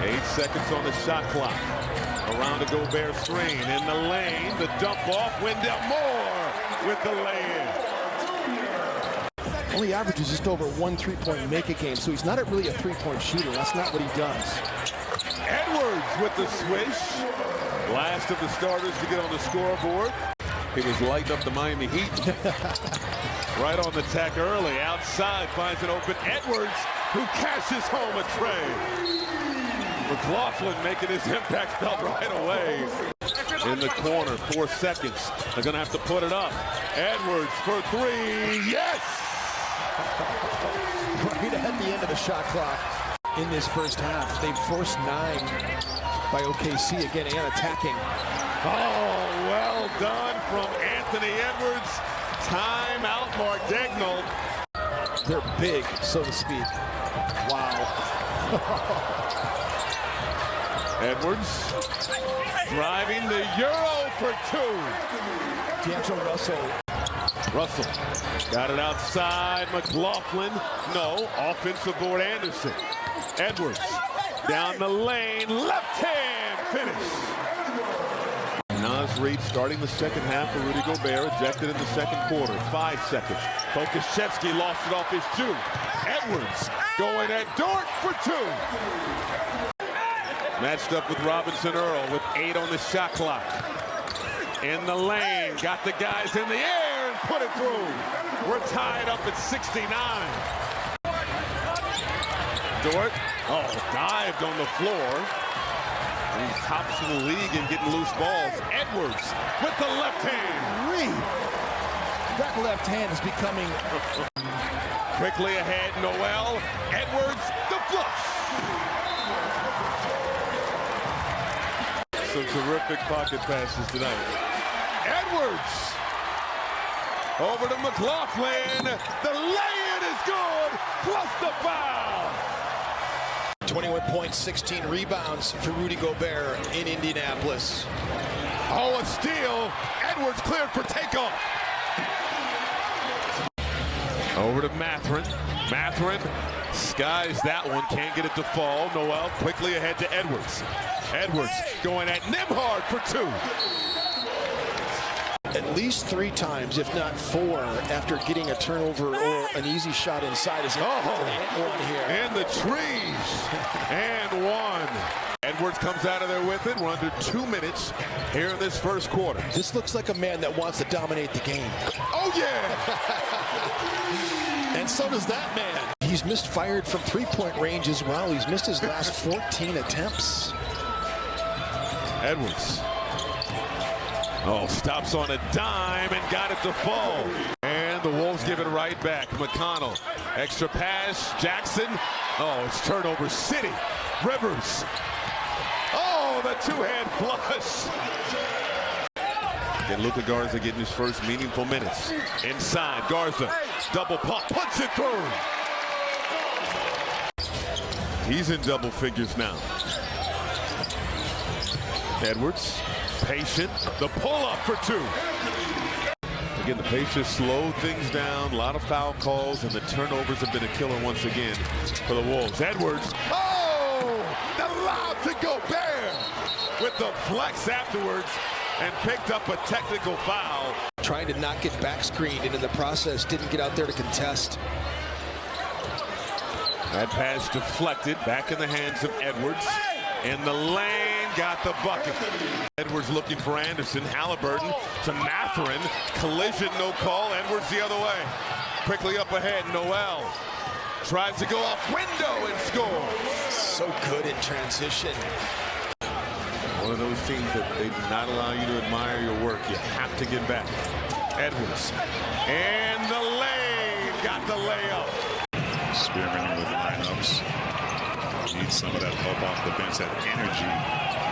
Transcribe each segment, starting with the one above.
8 seconds on the shot clock. Around the Gobert screen. In the lane. The dump off. Wendell Moore with the lay-in. Only averages just over 1 3-point make a game, so he's not really a 3-point shooter. That's not what he does. Edwards with the swish. Last of the starters to get on the scoreboard. He was lighting up the Miami Heat. Right on the tack early. Outside finds an open Edwards, who cashes home a tray. McLaughlin making his impact felt right away. In the corner, 4 seconds. They're going to have to put it up. Edwards for 3. Yes! Right at the end of the shot clock in this first half. They forced 9 by OKC again and attacking. Oh, well done from Anthony Edwards. Timeout, Mardagnall. They're big, so to speak. Wow. Edwards driving the Euro for 2. D'Angelo Russell got it outside. McLaughlin, no. Offensive board, Anderson. Edwards down the lane, left hand finish. Naz Reid starting the second half for Rudy Gobert, ejected in the second quarter. 5 seconds. Pokusevski lost it off his shoe. Edwards going at Dort for 2. Matched up with Robinson Earl with 8 on the shot clock. In the lane, got the guys in the air and put it through. We're tied up at 69. Dort, dived on the floor. He's tops of the league in getting loose balls. Edwards with the left hand. Reid. That left hand is becoming... Quickly ahead, Noel. Edwards, the flush. Some terrific pocket passes tonight. Edwards over to McLaughlin. The lay-in is good, plus the foul. 21 points, 16 rebounds for Rudy Gobert in Indianapolis. Oh, a steal. Edwards cleared for takeoff. Over to Mathurin. Mathurin skies that one, can't get it to fall. Noel quickly ahead to Edwards. Edwards going at Nembhard for 2. At least 3 times, if not 4, after getting a turnover or an easy shot inside. Is one here. In the trees. And 1. Edwards comes out of there with it. We're under 2 minutes here in this first quarter. This looks like a man that wants to dominate the game. Oh, yeah! And so does that man. He's misfired from 3-point range as well. He's missed his last 14 attempts. Edwards. Stops on a dime and got it to fall. And the Wolves give it right back. McConnell, extra pass. Jackson. It's turnover city. Rivers. The 2-hand flush. And Luka Garza getting his first meaningful minutes. Inside, Garza. Double pump. Puts it through. He's in double figures now. Edwards. Patient, the pull-up for 2. Again, the Pacers slowed things down, a lot of foul calls, and the turnovers have been a killer once again for the Wolves. Edwards, the lob to Gobert with the flex afterwards and picked up a technical foul. Trying to not get back screened, and in the process didn't get out there to contest. That pass deflected, back in the hands of Edwards. In the lane, got the bucket. Edwards looking for Anderson. Halliburton to Mathurin. Collision, no call. Edwards the other way. Quickly up ahead, Noel. Tries to go off window and scores. So good in transition. One of those teams that they do not allow you to admire your work. You have to get back. Edwards. And the lane. Got the layup. Experimenting with lineups. Needs some of that help off the bench, that energy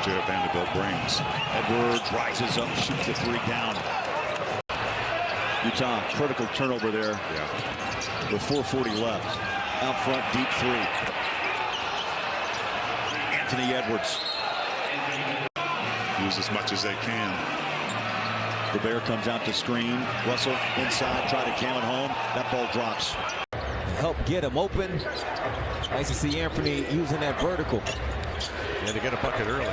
Jared Vanderbilt brings. Edwards rises up, shoots the 3 down. Utah, critical turnover there. Yeah. With 4:40 left. Out front, deep 3. Anthony Edwards. Use as much as they can. Gobert comes out to screen. Russell inside, try to jam it home. That ball drops. Help get him open. Nice to see Anthony using that vertical. and to get a bucket early.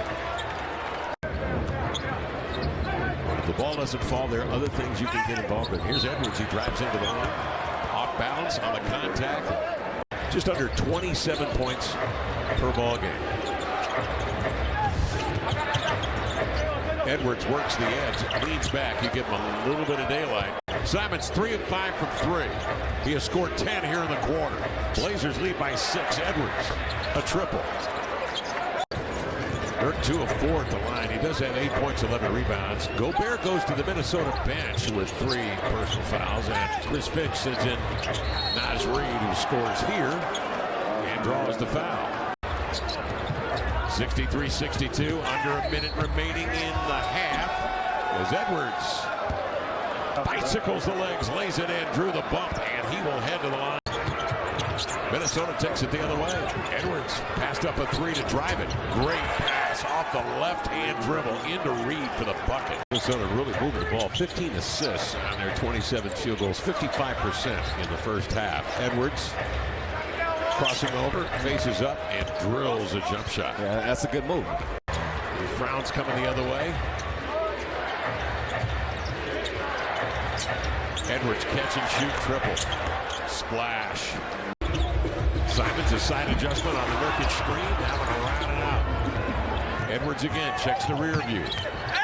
If the ball doesn't fall, there are other things you can get involved in. Here's Edwards. He drives into the line. Off balance on the contact. Just under 27 points per ball game. Edwards works the edge, leans back. You give him a little bit of daylight. Simons 3 of 5 from 3. He has scored 10 here in the quarter. Blazers lead by 6. Edwards, a triple. Dirk 2 of 4 at the line. He does have 8 points, 11 rebounds. Gobert goes to the Minnesota bench with 3 personal fouls. And Chris Finch sends in Naz Reid, who scores here and draws the foul. 63-62, under a minute remaining in the half. As Edwards bicycles the legs, lays it in, drew the bump, and he will head to the line. Minnesota takes it the other way. Edwards passed up a 3 to drive it. Great pass off the left-hand dribble into Reid for the bucket. Minnesota really moving the ball. 15 assists on their 27 field goals, 55% in the first half. Edwards crossing over, faces up, and drills a jump shot. Yeah, that's a good move. Frowns coming the other way. Edwards catch and shoot triple. Splash. Simons a side adjustment on the Nurkic screen. Now around and out. Edwards again checks the rear view.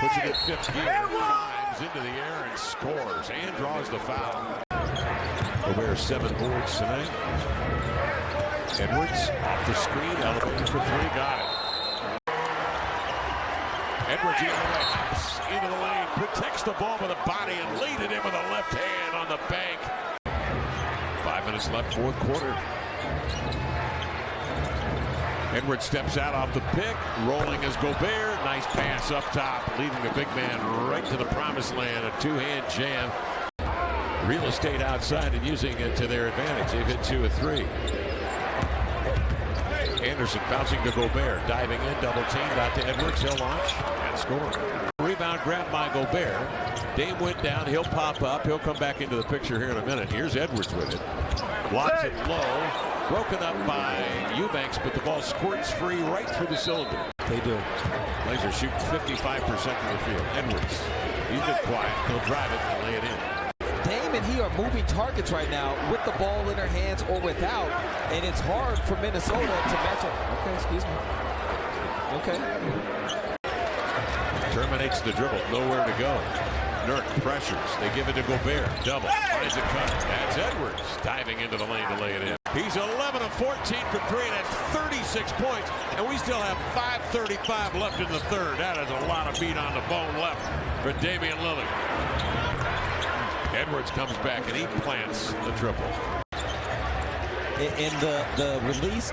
Puts it in 5th gear. Climbs into the air and scores and draws the foul. Gobert 7 boards tonight. Edwards off the screen, elevated for 3, got it. Edwards into the lane, protects the ball with a body and laid it in with a left hand on the bank. 5 minutes left, 4th quarter. Edwards steps out off the pick, rolling as Gobert. Nice pass up top, leading the big man right to the promised land. A 2-hand jam. Real estate outside and using it to their advantage. They've hit 2 of 3. Anderson bouncing to Gobert, diving in, double teamed out to Edwards. He'll launch and score. Rebound grabbed by Gobert. Dame went down. He'll pop up. He'll come back into the picture here in a minute. Here's Edwards with it. Blocks it low. Broken up by Eubanks, but the ball squirts free right through the cylinder. They do. Blazers shoot 55% from the field. Edwards, he's been quiet. He'll drive it and lay it in. Dame and he are moving targets right now with the ball in their hands or without, and it's hard for Minnesota to match up. Okay, excuse me. Okay. Terminates the dribble, nowhere to go. Nurk pressures, they give it to Gobert. Double, finds a cut. That's Edwards diving into the lane to lay it in. He's 11 of 14 from 3, and that's 36 points, and we still have 5:35 left in the third. That is a lot of meat on the bone left for Damian Lillard. Edwards comes back and he plants the triple. And the release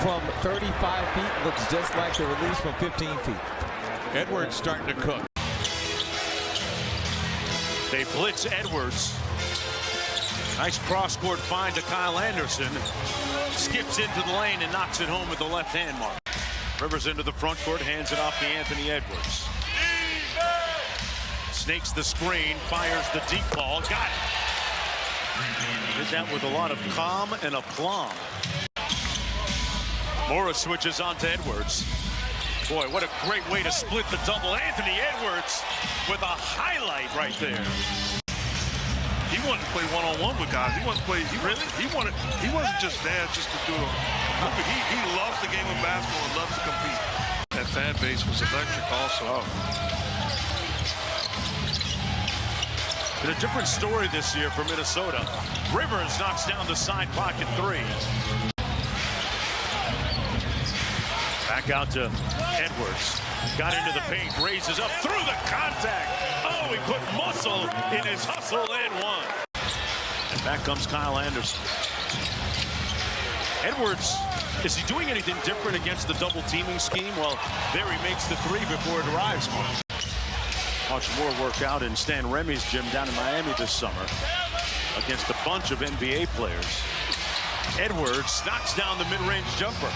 from 35 feet looks just like the release from 15 feet. Edwards starting to cook. They blitz Edwards. Nice cross-court find to Kyle Anderson. Skips into the lane and knocks it home with the left-hand mark. Rivers into the front court, hands it off to Anthony Edwards. Snakes the screen, fires the deep ball, got it. Did that with a lot of calm and aplomb. Morris switches on to Edwards. Boy, what a great way to split the double. Anthony Edwards with a highlight right there. He wanted to play one-on-one with guys. He wanted to play. He wasn't just there just to do it. He loves the game of basketball and loves to compete. That fan base was electric also. Been a different story this year for Minnesota. Rivers knocks down the side pocket 3. Back out to Edwards. Got into the paint, raises up through the contact. Oh, he put muscle in his hustle and one. And back comes Kyle Anderson. Edwards, is he doing anything different against the double teaming scheme? Well, there he makes the 3 before it arrives. Watch more work out in Stan Remy's gym down in Miami this summer against a bunch of NBA players. Edwards knocks down the mid-range jumper.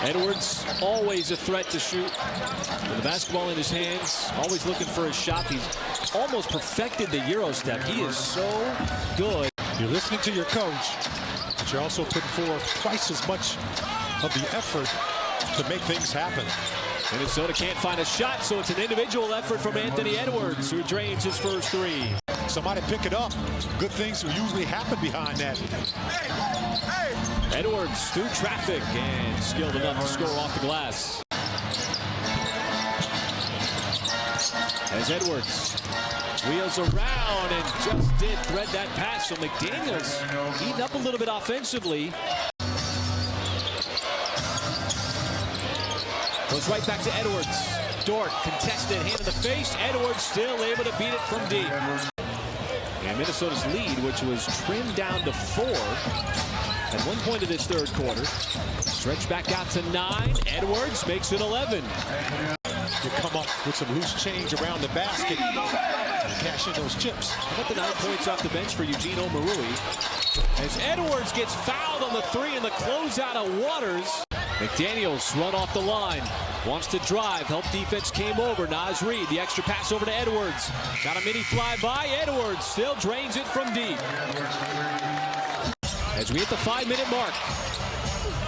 Edwards, always a threat to shoot. With the basketball in his hands, always looking for his shot. He's almost perfected the Euro step. He is so good. You're listening to your coach, but you're also putting forth twice as much of the effort to make things happen. Minnesota can't find a shot, so it's an individual effort from Anthony Edwards, who drains his first three. Somebody pick it up. Good things usually happen behind that. Edwards through traffic and skilled enough to score off the glass. As Edwards wheels around and just did thread that pass, so McDaniels eating up a little bit offensively. Goes right back to Edwards. Dort contested, hand in the face. Edwards still able to beat it from deep. And Minnesota's lead, which was trimmed down to 4 at one point of this third quarter, stretched back out to 9. Edwards makes it 11. You come up with some loose change around the basket and cash in those chips. How about the 9 points off the bench for Eugene Omarui? As Edwards gets fouled on the 3 in the closeout of Waters. McDaniels run off the line. Wants to drive. Help defense came over. Naz Reid, the extra pass over to Edwards. Got a mini flyby. Edwards still drains it from deep. As we hit the 5-minute mark.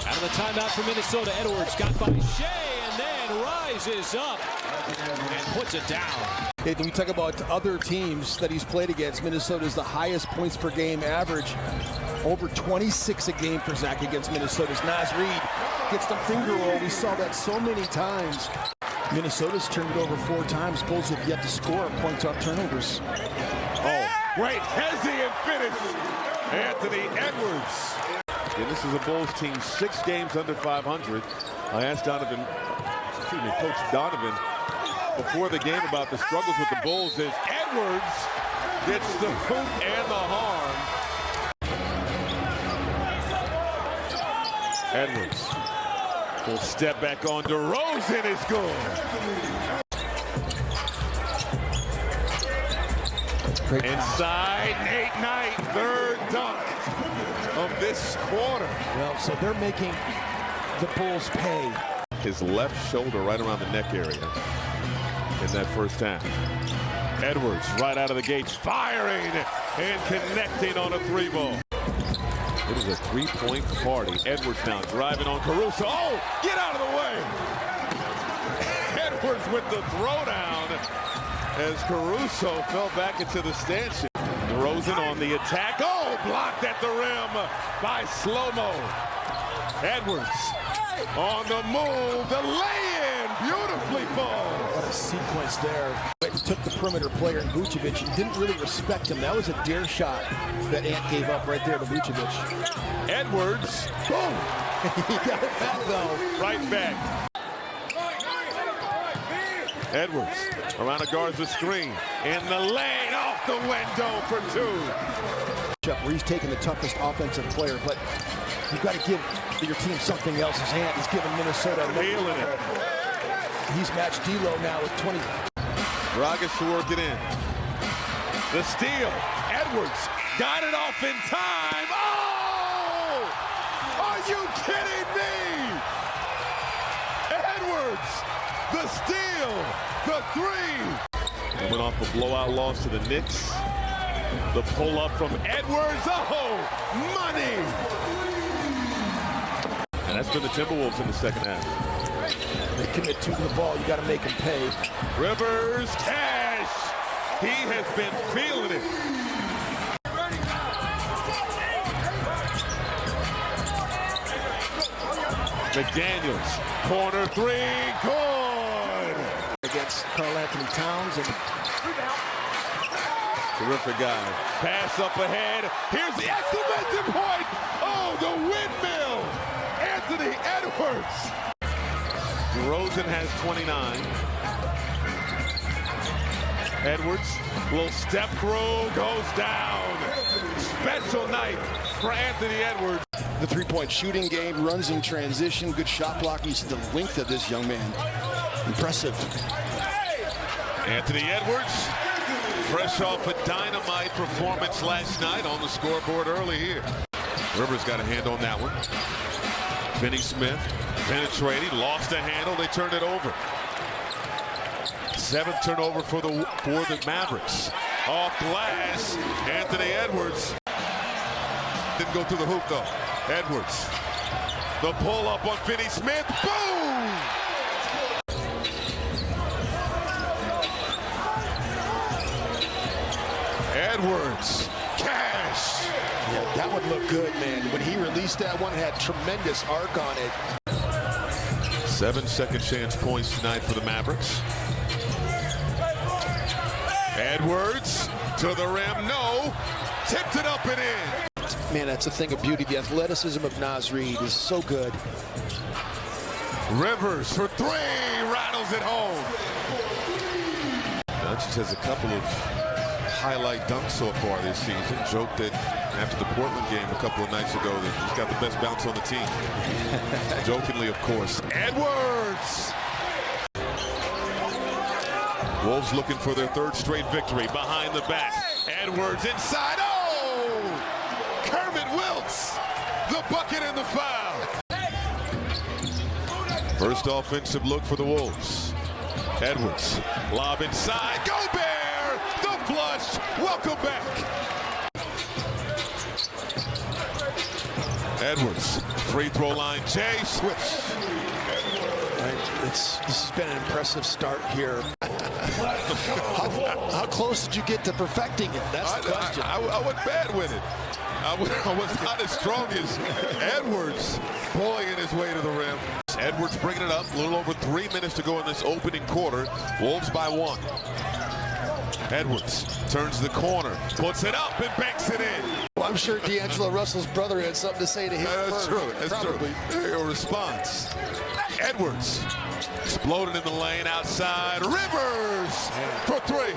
Out of the timeout for Minnesota, Edwards got by Shea and then rises up and puts it down. When we talk about other teams that he's played against, Minnesota is the highest points per game average. Over 26 a game for Zach against Minnesota's. Naz Reid gets the finger roll. We saw that so many times. Minnesota's turned it over 4 times. Bulls have yet to score points off turnovers. Oh, great hesitant finish. Anthony Edwards. And this is a Bulls team 6 games under 500. I asked Coach Donovan before the game about the struggles with the Bulls. As Edwards gets the hoop and the harm. Edwards will step back on. DeRozan is good. Inside, Nate Knight, third dunk of this quarter. Well, so they're making the Bulls pay. His left shoulder right around the neck area in that first half. Edwards right out of the gates, firing and connecting on a 3-ball. It is a 3-point party. Edwards now driving on Caruso. Oh, get out of the way. Edwards with the throwdown as Caruso fell back into the stanchion. DeRozan on the attack. Oh, blocked at the rim by Slow-Mo. Edwards on the move. The lay-in beautifully falls. What a sequence there. Took the perimeter player in Vucevic and didn't really respect him. That was a dare shot that Ant gave up right there to Vucevic. Edwards. Boom. He got it back though. Right back. Edwards around the guards the screen. In the lane off the window for 2. Where he's taking the toughest offensive player, but you've got to give your team something else. His hand is giving Minnesota. Feeling it. He's matched D'Lo now with 20. Dragic to work it in. The steal. Edwards got it off in time. Oh! Are you kidding me? Edwards, the steal, the 3. Coming off a blowout loss to the Knicks. The pull-up from Edwards. Oh, money! And that's been the Timberwolves in the second half. They commit to the ball. You got to make him pay. Rivers, cash. He has been feeling it. McDaniels, corner 3, good. Against Karl Anthony Towns. And terrific guy. Pass up ahead. Here's the exclamation point. Oh, the windmill. Anthony Edwards. DeRozan has 29. Edwards, little step through, goes down. Special night for Anthony Edwards. The 3-point shooting game, runs in transition, good shot blocking. You see the length of this young man. Impressive. Anthony Edwards, fresh off a dynamite performance last night on the scoreboard early here. Rivers got a hand on that one. Finney Smith penetrating, lost the handle, they turned it over. 7th turnover for the Mavericks. Off glass, Anthony Edwards. Didn't go through the hoop though. Edwards The pull up on Finney Smith. Boom! Edwards. Cash. Yeah, that would look good, man. When he released that one, it had tremendous arc on it. 7 second chance points tonight for the Mavericks. Edwards to the rim. No. Tipped it up and in. Man, that's a thing of beauty. The athleticism of Naz Reid is so good. Rivers for three. Rattles it home. Doncic has a couple of highlight dunks so far this season. Joked that after the Portland game a couple of nights ago that he's got the best bounce on the team. Jokingly, of course. Edwards! Wolves looking for their third straight victory behind the back. Edwards inside. Oh! Kermit Wilkes! The bucket and the foul. First offensive look for the Wolves. Edwards, lob inside. Go Bear! The flush. Welcome back. Edwards, free throw line. Jay switch. This has been an impressive start here. How close did you get to perfecting it? That's the question. I wasn't bad with it. I was not as strong as Edwards bullying his way to the rim. Edwards bringing it up. A little over 3 minutes to go in this opening quarter. Wolves by 1. Edwards turns the corner, puts it up and banks it in. Well, I'm sure D'Angelo Russell's brother had something to say to him That's first. true. That's Probably. true. A response. Edwards exploded in the lane outside. Rivers for three.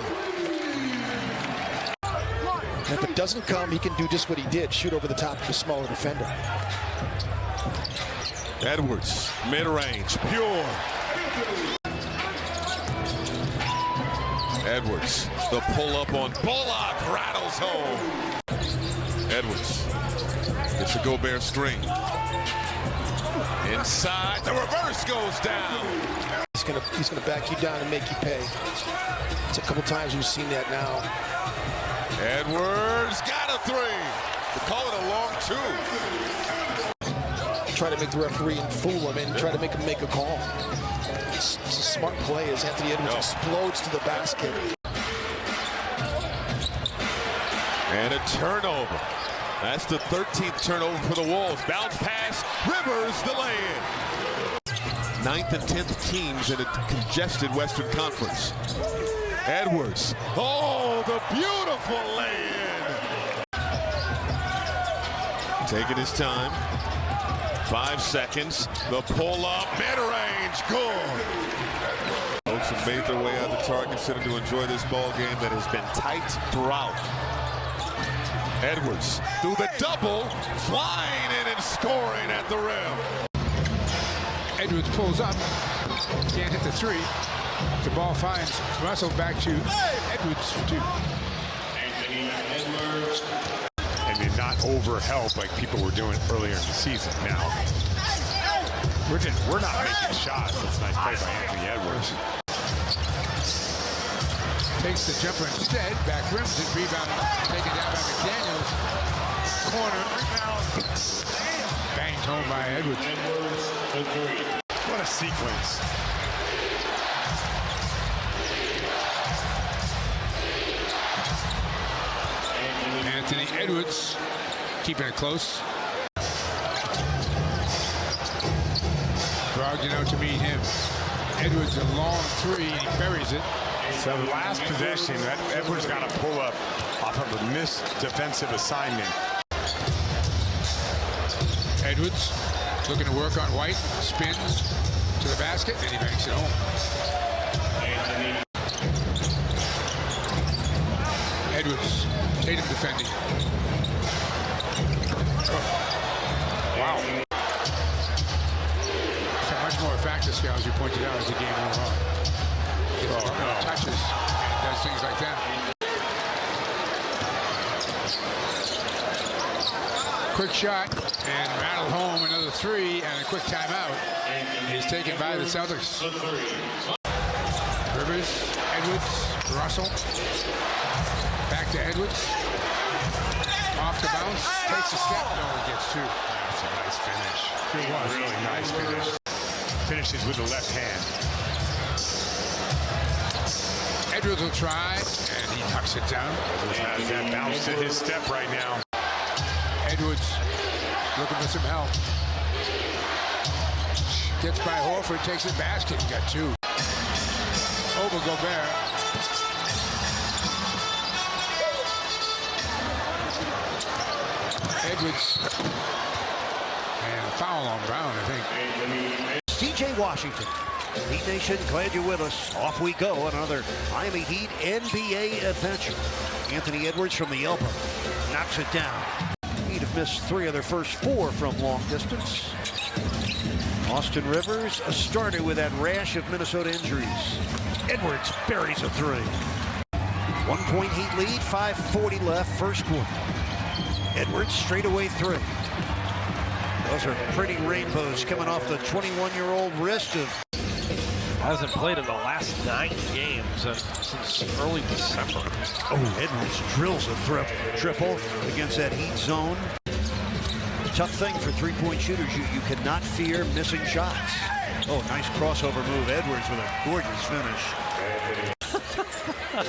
And if it doesn't come, he can do just what he did, shoot over the top of a smaller defender. Edwards, mid-range, pure. Edwards, the pull-up on Bullock, rattles home. Edwards gets a Gobert screen. Inside, the reverse goes down. He's gonna back you down and make you pay. It's a couple times we've seen that now. Edwards got a three. They call it a long two. Try to make the referee and fool him and try to make him make a call. It's a smart play as Anthony Edwards explodes to the basket. And a turnover. That's the 13th turnover for the Wolves. Bounce pass, Rivers the lay-in. 9th and 10th teams in a congested Western Conference. Edwards, oh, the beautiful lay-in. Taking his time. 5 seconds, the pull-up, mid-range, good. Folks have made their way out of the target center to enjoy this ball game that has been tight throughout. Edwards through the double, flying in and scoring at the rim. Edwards pulls up, can't hit the three. The ball finds Russell back to Edwards for two. And did not overhelp like people were doing earlier in the season. Now, we're not making shots. That's a nice play by Anthony Edwards. Takes the jumper instead, back rims it, rebound, taken down by McDaniels. Corner, banged home by Edwards. What a sequence. Anthony Edwards keeping it close. Brogdon out to meet him. Edwards a long three and he buries it. So the last possession, that Edwards got a pull up off of a missed defensive assignment. Edwards looking to work on White, spins to the basket, and he banks it home. Edwards, Tatum defending. Wow. Got much more factor scale, as you pointed out, as the game went on. Touches and does things like that. Quick shot and rattled home another three, and a quick timeout is taken by the Celtics. Rivers, Edwards, Russell. Back to Edwards. Off the bounce, takes a step. No, he gets two. That's a nice finish. Really nice finish. Finishes with the left hand. Edwards will try, and he knocks it down. Edwards has that bounce to his step right now. Edwards looking for some help. Gets by Horford, takes the basket, got two. Over Gobert. Edwards. And a foul on Brown, I think. DJ Washington. Heat Nation, glad you're with us. Off we go on another Miami Heat NBA adventure. Anthony Edwards from the elbow knocks it down. Heat have missed 3 of their first 4 from long distance. Austin Rivers, a starter with that rash of Minnesota injuries. Edwards buries a 3. 1-point Heat lead, 5:40 left, first quarter. Edwards straightaway 3. Those are pretty rainbows coming off the 21-year-old wrist of... Hasn't played in the last 9 games since early December. Oh, Edwards drills a triple against that Heat zone. Tough thing for three-point shooters. You cannot fear missing shots. Oh, nice crossover move. Edwards with a gorgeous finish.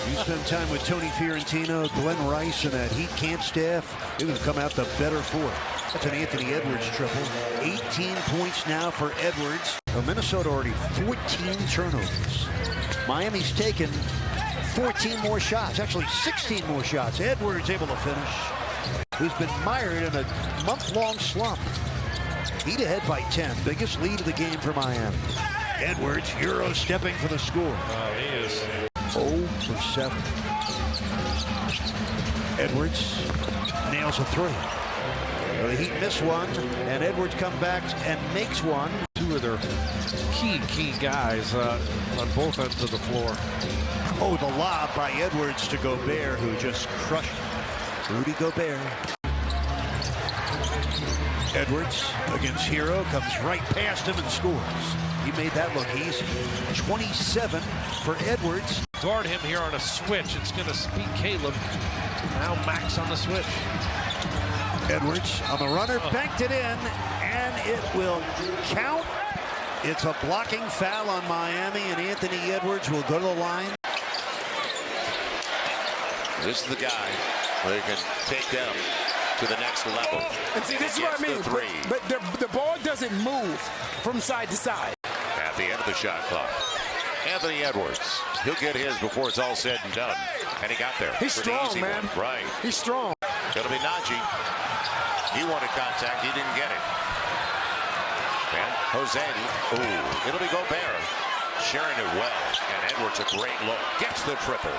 You spend time with Tony Fiorentino, Glenn Rice, and that Heat camp staff. It would come out the better for it. That's an Anthony Edwards triple. 18 points now for Edwards. Well, Minnesota already 14 turnovers. Miami's taken 14 more shots, actually 16 more shots. Edwards able to finish. Who's been mired in a month-long slump. Heat ahead by 10. Biggest lead of the game for Miami. Edwards, Euro stepping for the score. Oh, he is. 0 for 7. Edwards nails a 3. Well, the Heat miss one, and Edwards comes back and makes one. 2 of their key guys on both ends of the floor. Oh, the lob by Edwards to Gobert, who just crushed Rudy Gobert. Edwards against Hero, comes right past him and scores. He made that look easy. 27 for Edwards. Guard him here on a switch. It's going to speed Caleb. Now Max on the switch. Edwards on the runner, banked it in, and it will count. It's a blocking foul on Miami, and Anthony Edwards will go to the line. This is the guy who can take them to the next level. And see, this is what I mean. But the ball doesn't move from side to side. At the end of the shot clock, Anthony Edwards, he'll get his before it's all said and done. And he got there. He's strong, man. One. Right. He's strong. It'll be Najee. He wanted contact. He didn't get it. And Jose, ooh, it'll be Gobert. Sharing it well. And Edwards, a great look. Gets the triple.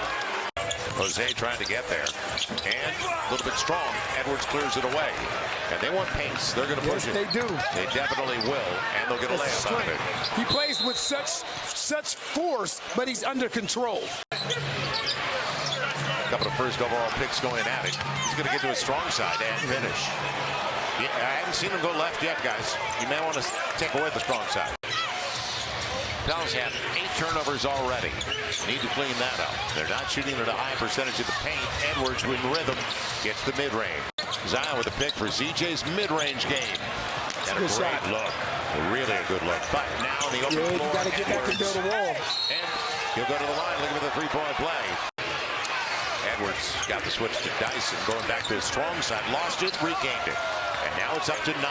Jose trying to get there. And a little bit strong. Edwards clears it away. And they want pace. They're going to push it. They do. They definitely will. And they'll get a layup out of it. He plays with such force, but he's under control. Couple of first overall picks going at it. He's going to get to his strong side and finish. Yeah, I haven't seen him go left yet, guys. You may want to take away the strong side. Dallas had 8 turnovers already. Need to clean that up. They're not shooting at a high percentage of the paint. Edwards with rhythm gets the mid-range. Zion with a pick for ZJ's mid-range game. And a great look. Really a good look. But now in the open floor, you got to get back and build a wall. And he'll go to the line looking for the three-point play. Edwards got the switch to Dyson, going back to his strong side. Lost it, regained it. And now it's up to 9.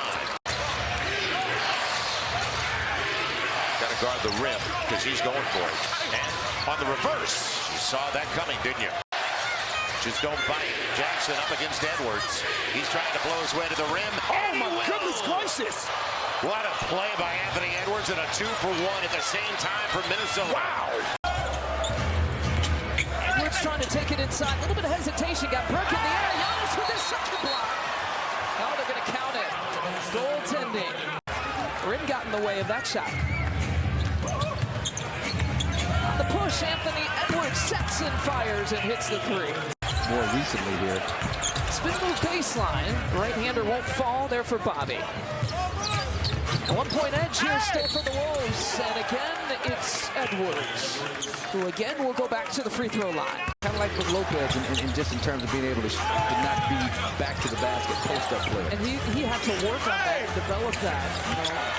Got to guard the rim because he's going for it. And on the reverse, you saw that coming, didn't you? Just don't bite. Jackson up against Edwards. He's trying to blow his way to the rim. Oh, my goodness gracious. What a play by Anthony Edwards and a 2-for-1 at the same time for Minnesota. Wow. Edwards trying to take it inside. A little bit of hesitation. Got Burke in the air. Giannis with his second block. Now they're going to count it. Goaltending. Rim got in the way of that shot. On the push, Anthony Edwards sets and fires and hits the 3. More recently here. Spin move baseline. Right-hander won't fall there for Bobby. A 1-point edge here still for the Wolves. And again, it's Edwards, who again will go back to the free throw line. Kind of like with Lopez, and just in terms of being able to not be back to the basket, post-up player. And he had to work on that and develop that,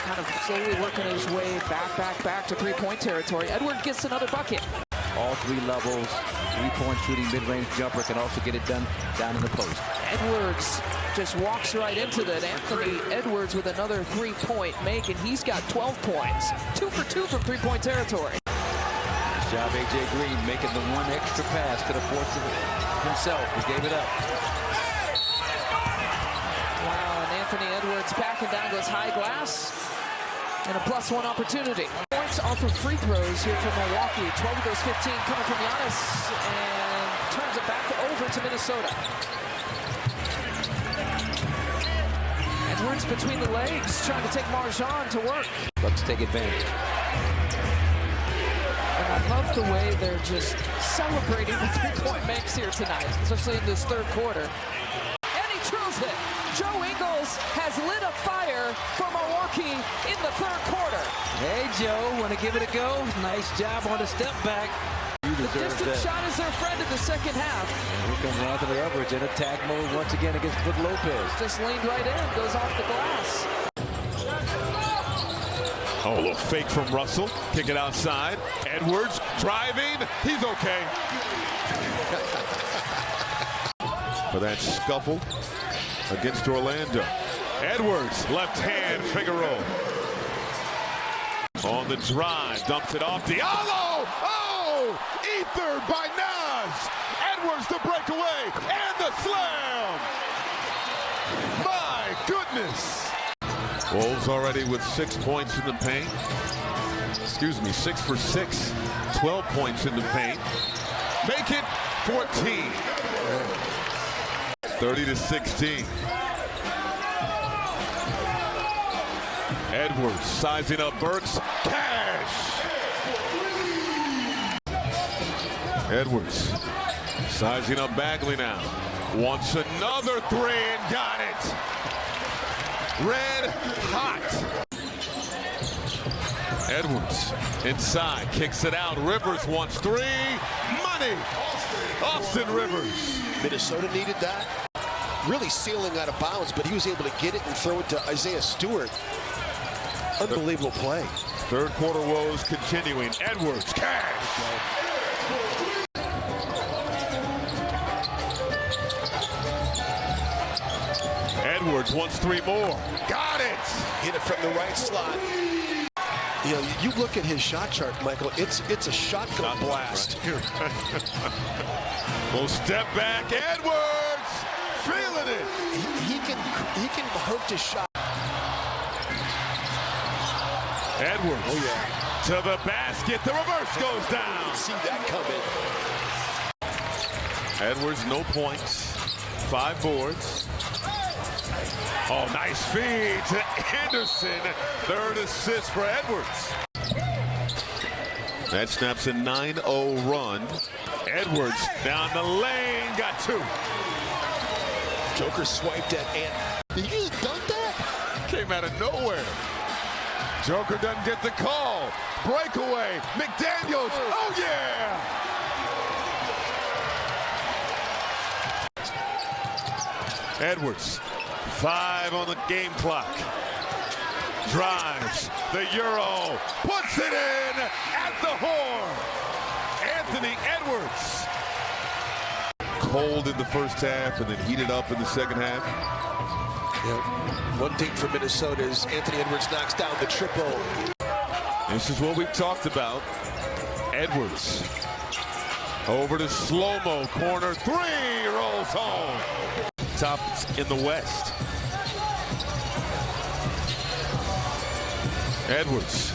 kind of slowly working his way back to three-point territory. Edwards gets another bucket. All three levels, three-point shooting, mid-range jumper, can also get it done down in the post. Edwards just walks right into that. Anthony Edwards with another three-point make, and he's got 12 points. 2 for 2 from three-point territory. Nice job, A.J. Green, making the one extra pass. Could have forced it himself, but gave it up. Wow, and Anthony Edwards backing down to his high glass. And a +1 opportunity. Points off of free throws here from Milwaukee. 12 of those 15 coming from Giannis, and turns it back over to Minnesota. Edwards between the legs, trying to take Marjan to work. Let's take advantage. And I love the way they're just celebrating the three-point makes here tonight, especially in this third quarter. And he drills it. Joe Ingles has lit a fire for Milwaukee in the third quarter. Hey, Joe, want to give it a go? Nice job on the step back. You The deserve distance that. shot is their friend in the second half. And here comes Anthony Edwards in attack mode once again against Brook Lopez. Just leaned right in, goes off the glass. Oh, a little fake from Russell. Kick it outside. Edwards driving. He's okay. For that scuffle against Orlando. Edwards, left hand, Figueroa. On the drive, dumps it off Diallo. Oh, ethered by Nas. Edwards the breakaway and the slam. My goodness. Wolves already with 6 points in the paint. Excuse me, 6 for 6. 12 points in the paint. Make it 14. 30-16. Edwards sizing up Burks. Cash! Edwards sizing up Bagley now. Wants another three and got it. Red hot. Edwards inside, kicks it out. Rivers wants three. Money. Austin Rivers. Minnesota needed that. Really sailing out of bounds, but he was able to get it and throw it to Isaiah Stewart. Unbelievable play. Third quarter woes continuing. Edwards, cash. Edwards wants three more. Got it. Hit it from the right slot. You know, you look at his shot chart, Michael. It's a shotgun blast. Well, step back. Edwards feeling it. He can hurt his shot. Edwards. Oh yeah. To the basket. The reverse goes down. See that coming. Edwards, no points. 5 boards. Oh, nice feed to Anderson. Third assist for Edwards. That snaps a 9-0 run. Edwards down the lane, got 2. Joker swiped at Ant. Did you just dunk that? Came out of nowhere. Joker doesn't get the call. Breakaway. McDaniels. Oh, yeah. Edwards. 5 on the game clock. Drives the Euro. Puts it in at the horn. Anthony Edwards. Cold in the first half and then heated up in the second half. Yeah. One thing for Minnesota is Anthony Edwards knocks down the triple. This is what we've talked about. Edwards. Over to slow-mo. Corner 3. Rolls home. Top in the West. Edwards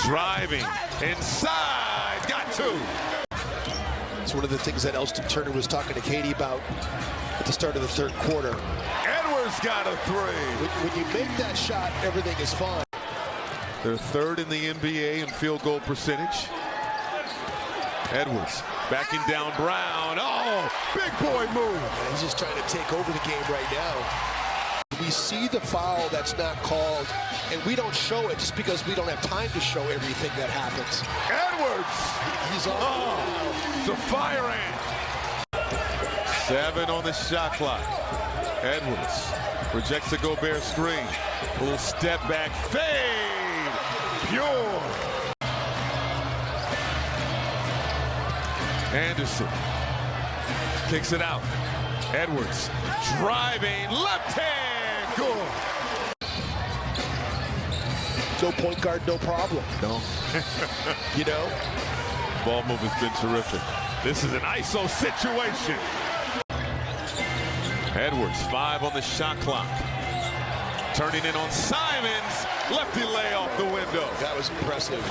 driving inside, got 2. It's one of the things that Elston Turner was talking to Katie about at the start of the third quarter. Edwards got a 3. When you make that shot, everything is fine. They're 3rd in the NBA in field goal percentage. Edwards backing down Brown. Oh, big boy move. He's just trying to take over the game right now. We we see the foul that's not called, and we don't show it just because we don't have time to show everything that happens. Edwards! He's on. Oh, it's a fire ant. 7 on the shot clock. Edwards rejects the Gobert screen. A little step back fade. Pure. Anderson kicks it out. Edwards driving left hand. Good. So point guard, no problem. No. You know? Ball move has been terrific. This is an ISO situation. Edwards, 5 on the shot clock. Turning in on Simons. Lefty lay off the window. That was impressive.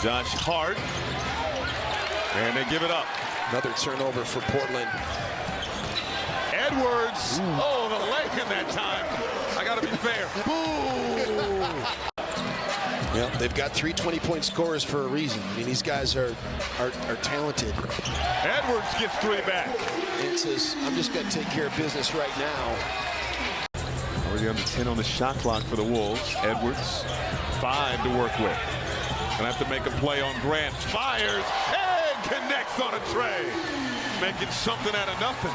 Josh Hart. And they give it up. Another turnover for Portland. Edwards. Ooh. Oh, the leg in that time. I got to be fair. Boo! Yeah, they've got 3 20-point scorers for a reason. I mean, these guys are talented. Edwards gets 3 back. It says, I'm just going to take care of business right now. Already under 10 on the shot clock for the Wolves. Edwards, 5 to work with. Gonna have to make a play on Grant. Fires and connects on a tray. Making something out of nothing.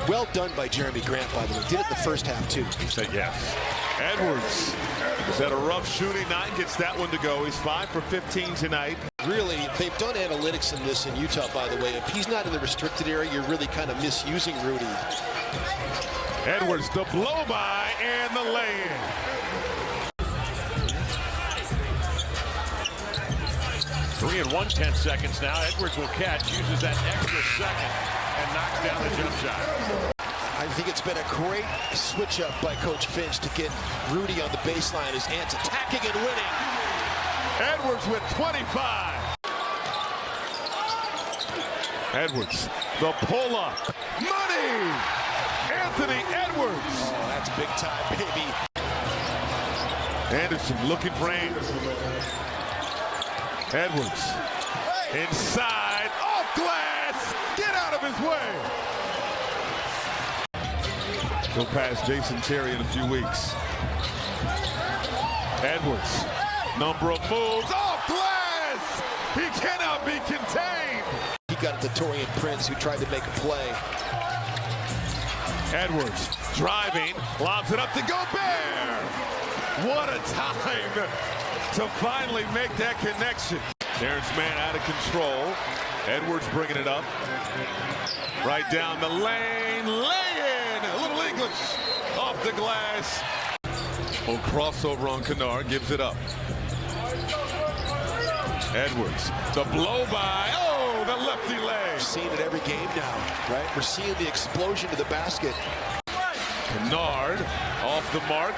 Well done by Jeremy Grant, by the way. Did it in the first half, too. He said yes. Edwards has had a rough shooting night. Gets that one to go. He's 5 for 15 tonight. Really, they've done analytics in this in Utah, by the way. If he's not in the restricted area, you're really kind of misusing Rudy. Edwards, the blow-by and the lay-in. Three and 1/10 seconds now. Edwards will catch, uses that extra second, and knocks down the jump shot. I think it's been a great switch up by Coach Finch to get Rudy on the baseline. His Ants attacking and winning. Edwards with 25. Edwards, the pull-up. Money! Anthony Edwards. Oh, that's big time, baby. Anderson looking for Anderson. Edwards inside, off glass. Get out of his way. He'll pass Jason Terry in a few weeks. Edwards, number of moves, off glass. He cannot be contained. He got it to Taurean Prince, who tried to make a play. Edwards driving, lobs it up to Gobert. What a time to finally make that connection. Terrence Mann out of control. Edwards bringing it up. Right down the lane, lay-in. A little English off the glass. Oh, crossover on Kennard, gives it up. Edwards, the blow-by. Oh, the lefty leg. We're seeing it every game now, right? We're seeing the explosion to the basket. Kennard off the mark.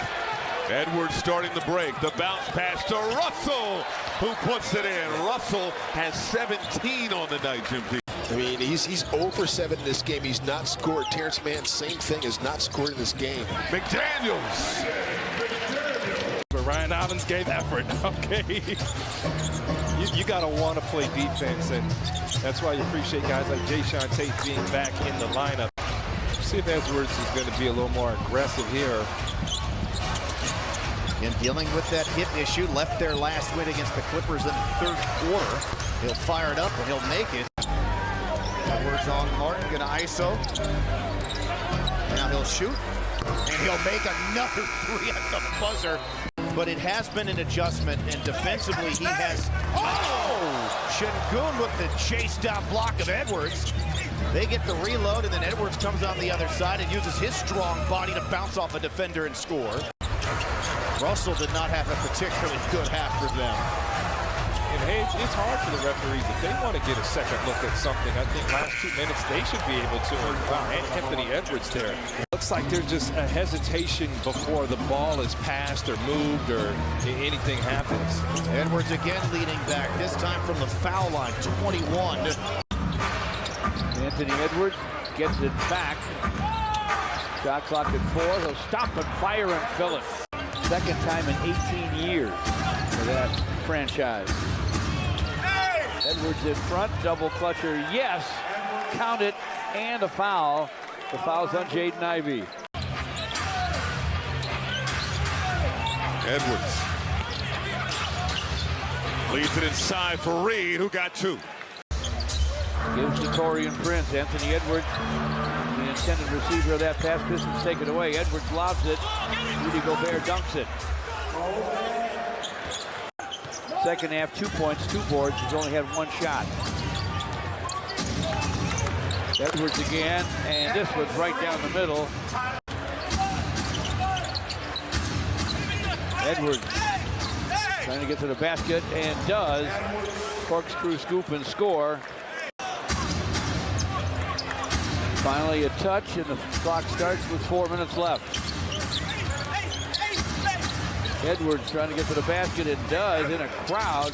Edwards starting the break. The bounce pass to Russell, who puts it in. Russell has 17 on the night, Jim P. I mean, he's 0 for 7 in this game. He's not scored. Terrence Mann, same thing, has not scored in this game. McDaniels. But Ryan Allen's gave effort, okay? You got to want to play defense, and that's why you appreciate guys like Jayshawn Tate being back in the lineup. See if Edwards is going to be a little more aggressive here. And dealing with that hit issue, left their last win against the Clippers in the 3rd quarter. He'll fire it up and he'll make it. Edwards on Martin, gonna ISO. Now he'll shoot, and he'll make another 3 at the buzzer. But it has been an adjustment, and defensively he has... Oh! Şengün with the chase down block of Edwards. They get the reload, and then Edwards comes on the other side and uses his strong body to bounce off a defender and score. Russell did not have a particularly good half for them. And hey, it's hard for the referees. If they want to get a second look at something, I think last 2 minutes they should be able to. Anthony Edwards there. Looks like there's just a hesitation before the ball is passed or moved or anything happens. Edwards again leading back, this time from the foul line, 21. Anthony Edwards gets it back. Shot clock at 4. He'll stop and fire and fill it. Second time in 18 years for that franchise. Edwards in front, double clutcher, yes, count it, and a foul. The foul's on Jaden Ivey. Edwards leaves it inside for Reed, who got 2. Gives to Torian Prince. Anthony Edwards, the intended receiver of that pass. Pistons take it away. Edwards lobs it. Rudy Gobert dunks it. Second half, 2 points, 2 boards. He's only had 1 shot. Edwards again, and this was right down the middle. Edwards trying to get to the basket, and does. Corkscrew scoop and score. Finally a touch, and the clock starts with 4 minutes left. Edwards trying to get to the basket, and does in a crowd.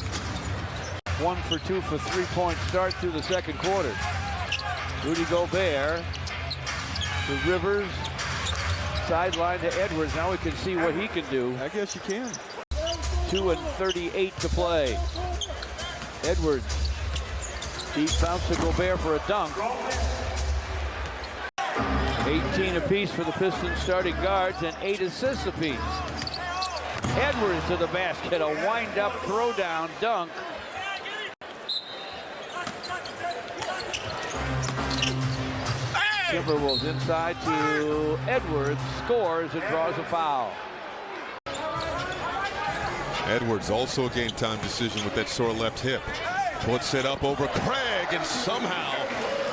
1 for 2 for 3-point start through the second quarter. Rudy Gobert to Rivers, sideline to Edwards. Now we can see what he can do. I guess you can. 2:38 to play. Edwards, deep bounce to Gobert for a dunk. 18 apiece for the Pistons starting guards and 8 assists apiece. Edwards to the basket, a wind-up, throw-down dunk. Timberwolves inside to Edwards, scores and draws a foul. Edwards also a game-time decision with that sore left hip. Puts it up over Craig and somehow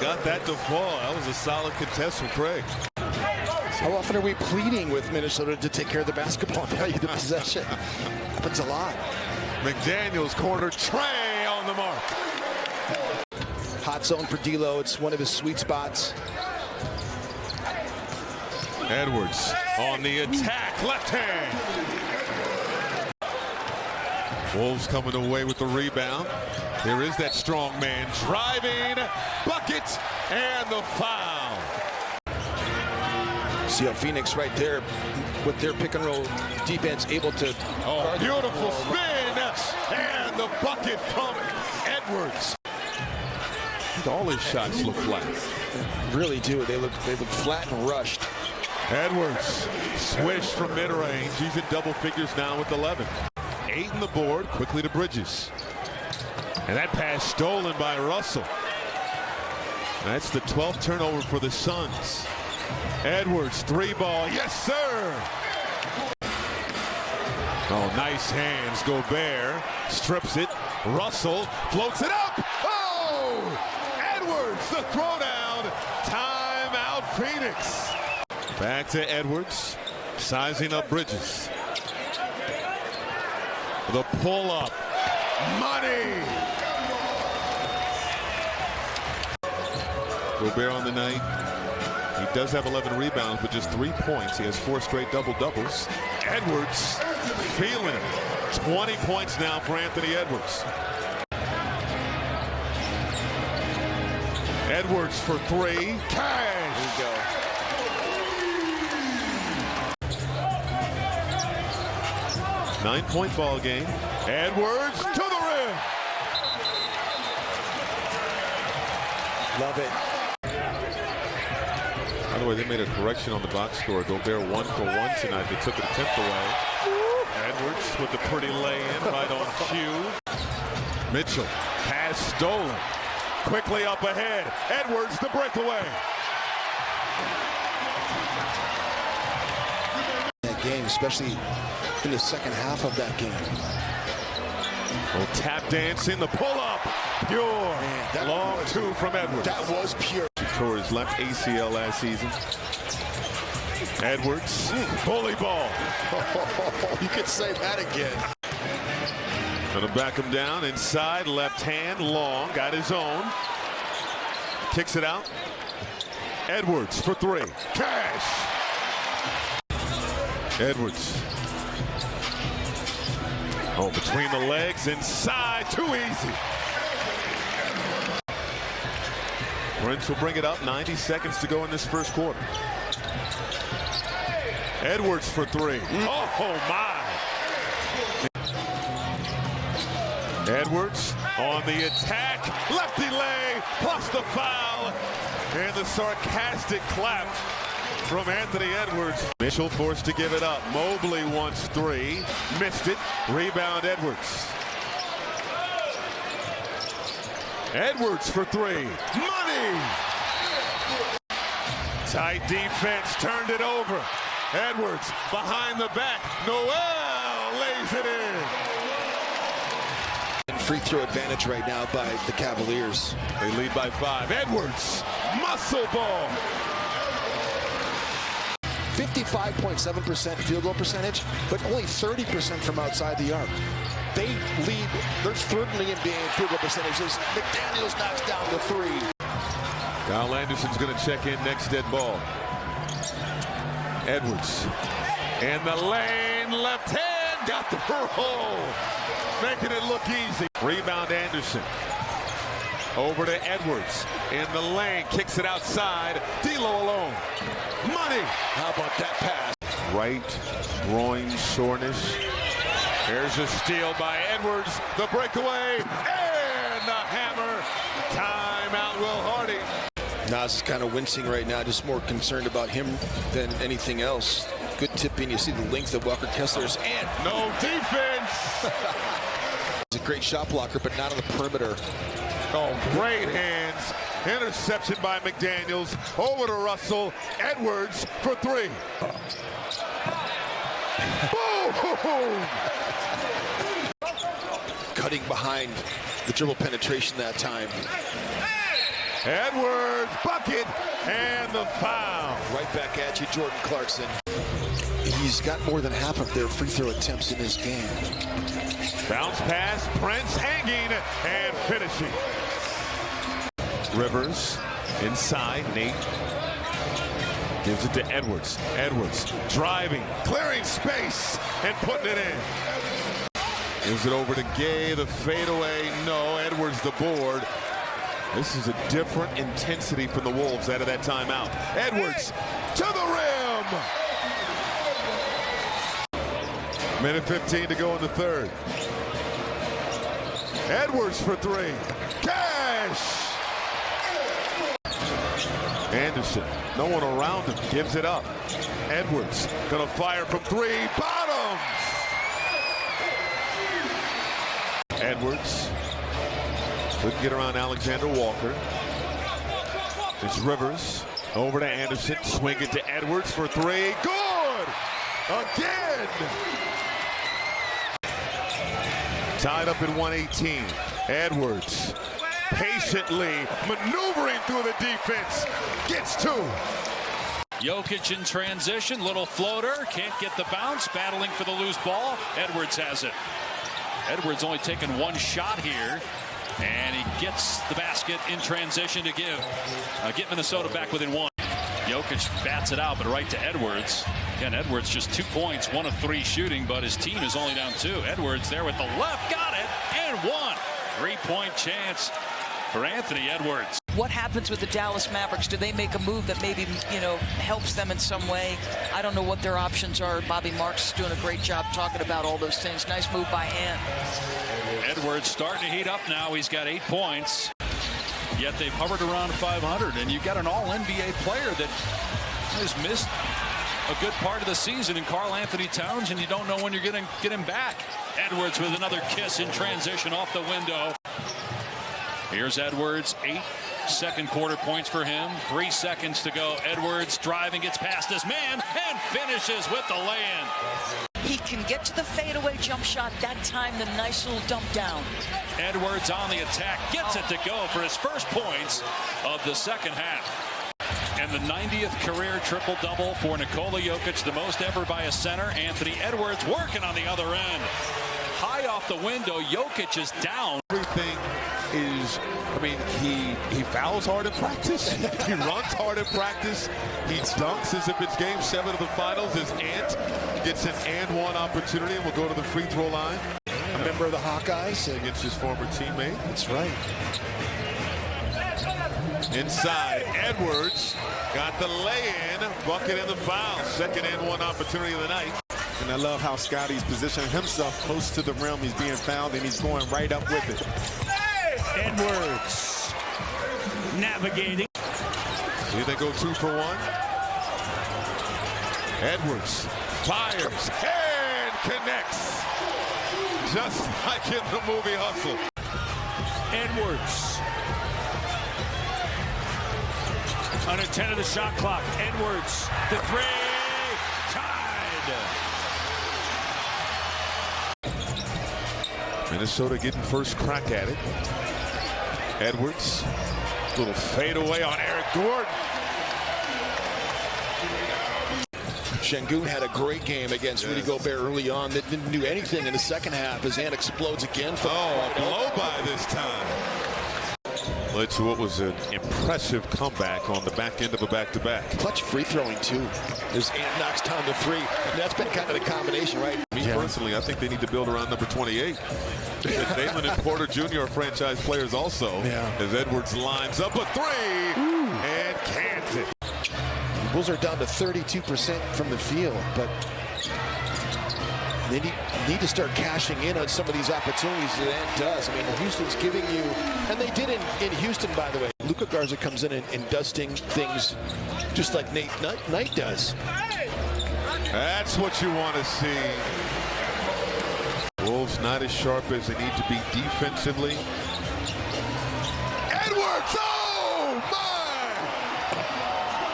got that to fall. That was a solid contest from Craig. How often are we pleading with Minnesota to take care of the basketball and value the possession? Happens a lot. McDaniels corner, Trey on the mark. Hot zone for D'Lo. It's one of his sweet spots. Edwards on the attack, left hand. Wolves coming away with the rebound. There is that strong man driving, bucket, and the foul. See how Phoenix right there with their pick and roll defense able to. Oh, beautiful spin, and the bucket from Edwards. All his shots look flat. They really do. They look flat and rushed. Edwards, swish from mid-range. He's in double figures now with 11. 8 on the board, quickly to Bridges. And that pass stolen by Russell. That's the 12th turnover for the Suns. Edwards, 3-ball, yes sir! Oh, nice hands, Gobert, strips it. Russell floats it up! Oh! Edwards, the throwdown, timeout Phoenix. Back to Edwards, sizing up Bridges. The pull-up, money! Gobert on the night. He does have 11 rebounds, but just 3 points. He has 4 straight double-doubles. Edwards feeling it. 20 points now for Anthony Edwards. Edwards for 3. Cash! There you go. Nine-point ball game. Edwards to the rim. Love it. By the way, they made a correction on the box score. Gobert 1 for 1 tonight. They took an attempt away. Edwards with the pretty lay-in right on cue. Mitchell, pass stolen. Quickly up ahead. Edwards the breakaway. That game, especially in the second half of that game. Oh, tap dancing, the pull-up. Pure. Man, long 2 from Edwards. That was pure. Tore his left ACL last season. Edwards, bully ball. You could say that again. Gonna back him down inside, left hand, long, got his own. Kicks it out. Edwards for 3. Cash! Edwards. Oh, between the legs, inside, too easy. Prince will bring it up, 90 seconds to go in this first quarter. Edwards for 3. Oh my! Edwards on the attack, lefty lay, plus the foul. And the sarcastic clap from Anthony Edwards. Mitchell forced to give it up. Mobley wants three. Missed it. Rebound Edwards. Edwards for three. Money! Tight defense. Turned it over. Edwards behind the back. Noel lays it in. Free throw advantage right now by the Cavaliers. They lead by 5. Edwards, muscle ball. 55.7% field goal percentage, but only 30% from outside the arc. They lead. They're third in the NBA field goal percentages. McDaniels knocks down the three. Kyle Anderson's going to check in next dead ball. Edwards in the lane, left hand, got the roll, making it look easy. Rebound Anderson. Over to Edwards in the lane, kicks it outside. D'Lo alone. Money. How about that pass? Right groin soreness. There's a steal by Edwards. The breakaway and the hammer. Timeout, Will Hardy. Nas is kind of wincing right now, just more concerned about him than anything else. Good tipping. You see the length of Walker Kessler's and no defense. He's a great shot blocker, but not on the perimeter. Oh, great hands. Interception by McDaniels. Over to Russell. Edwards for three. Boom! Cutting behind the dribble penetration that time. Edwards, bucket, and the foul. Right back at you, Jordan Clarkson. He's got more than half of their free throw attempts in this game. Bounce pass, Prince hanging and finishing. Rivers inside, Nate gives it to Edwards. Edwards driving, clearing space, and putting it in. Gives it over to Gay, the fadeaway. No, Edwards the board. This is a different intensity from the Wolves out of that timeout. Edwards to the rim. Minute 15 to go in the third. Edwards for three. Cash. Anderson, no one around him, gives it up. Edwards gonna fire from three. Bottoms. Edwards couldn't get around Alexander Walker. It's Rivers over to Anderson. Swing it to Edwards for three. Good! Again! Tied up at 118. Edwards patiently maneuvering through the defense. Gets two. Jokic in transition. Little floater. Can't get the bounce. Battling for the loose ball. Edwards has it. Edwards only taking one shot here. And he gets the basket in transition to get Minnesota back within one. Jokic bats it out, but right to Edwards. Again, Edwards just 2 points, 1 of 3 shooting, but his team is only down 2. Edwards there with the left, got it, and one. 3-point chance for Anthony Edwards. What happens with the Dallas Mavericks? Do they make a move that maybe, helps them in some way? I don't know what their options are. Bobby Marks is doing a great job talking about all those things. Nice move by Ant. Edwards starting to heat up now. He's got 8 points. Yet they've hovered around 500. And you've got an all-NBA player that has missed a good part of the season in Karl Anthony Towns, and you don't know when you're going to get him back. Edwards with another kiss in transition off the window. Here's Edwards, 8 second quarter points for him. 3 seconds to go. Edwards driving, gets past his man, and finishes with the lay-in. He can get to the fadeaway jump shot. That time, the nice little dump down. Edwards on the attack, gets it to go for his first points of the second half. And the 90th career triple-double for Nikola Jokic, the most ever by a center. Anthony Edwards working on the other end. High off the window, Jokic is down. Everything is, he fouls hard in practice. He runs hard in practice. He dunks as if it's game 7 of the finals. As Ant gets an and one opportunity and will go to the free throw line. A member of the Hawkeyes. Against his former teammate. That's right. Inside, Edwards got the lay-in, bucket and the foul. Second and one opportunity of the night. And I love how Scotty's positioning himself close to the rim. He's being fouled, and he's going right up with it. Edwards navigating. See, they go 2 for 1. Edwards fires and connects. Just like in the movie Hustle. Edwards. Under 10 of the shot clock. Edwards, the three, tied. Minnesota getting first crack at it. Edwards, little fadeaway on Eric Gordon. Şengün had a great game against Rudy Gobert early on. That didn't do anything in the second half. His hand explodes again. A blow by this time. Led to what was an impressive comeback on the back end of a back-to-back. Clutch free throwing too. As Ant knocks down the 3. And that's been kind of the combination, right? Me personally, I think they need to build around number 28. Dalen and Porter Jr. are franchise players also. As Edwards lines up a 3 and cans it. The Bulls are down to 32% from the field, but they need to start cashing in on some of these opportunities that Ant does. I mean, Houston's giving you, and they did in Houston, by the way. Luka Garza comes in and dusting things just like Nate Knight does. That's what you want to see. Wolves not as sharp as they need to be defensively. Edwards, oh my!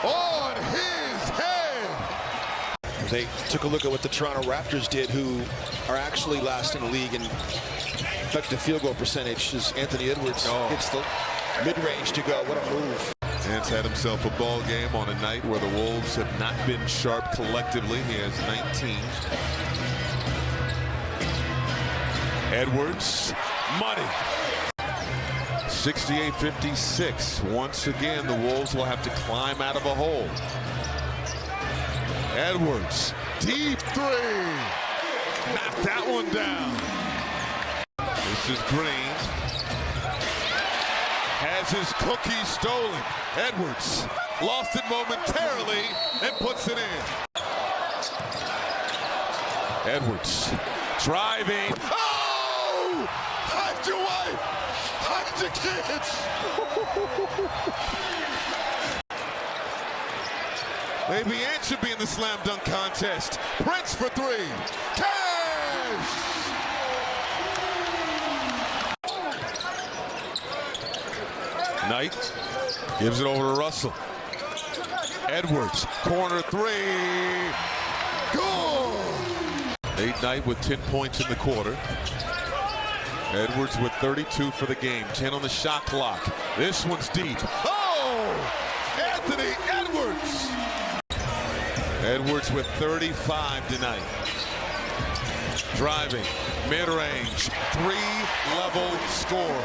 On his head! They took a look at what the Toronto Raptors did, who are actually last in the league in effective field goal percentage, as Anthony Edwards gets the mid-range to go. What a move. Ant's had himself a ball game on a night where the Wolves have not been sharp collectively. He has 19. Edwards, money. 68-56. Once again, the Wolves will have to climb out of a hole. Edwards, deep 3. Knock that one down. This is Green. Has his cookie stolen. Edwards lost it momentarily and puts it in. Edwards driving. Oh! Hide your wife! Hide your kids! Maybe Ant should be in the slam dunk contest. Prince for 3. Cash! Knight gives it over to Russell. Edwards, corner 3. Goal! Nate Knight with 10 points in the quarter. Edwards with 32 for the game. 10 on the shot clock. This one's deep. Oh! Anthony Edwards! Edwards with 35 tonight. Driving, mid-range, 3-level score.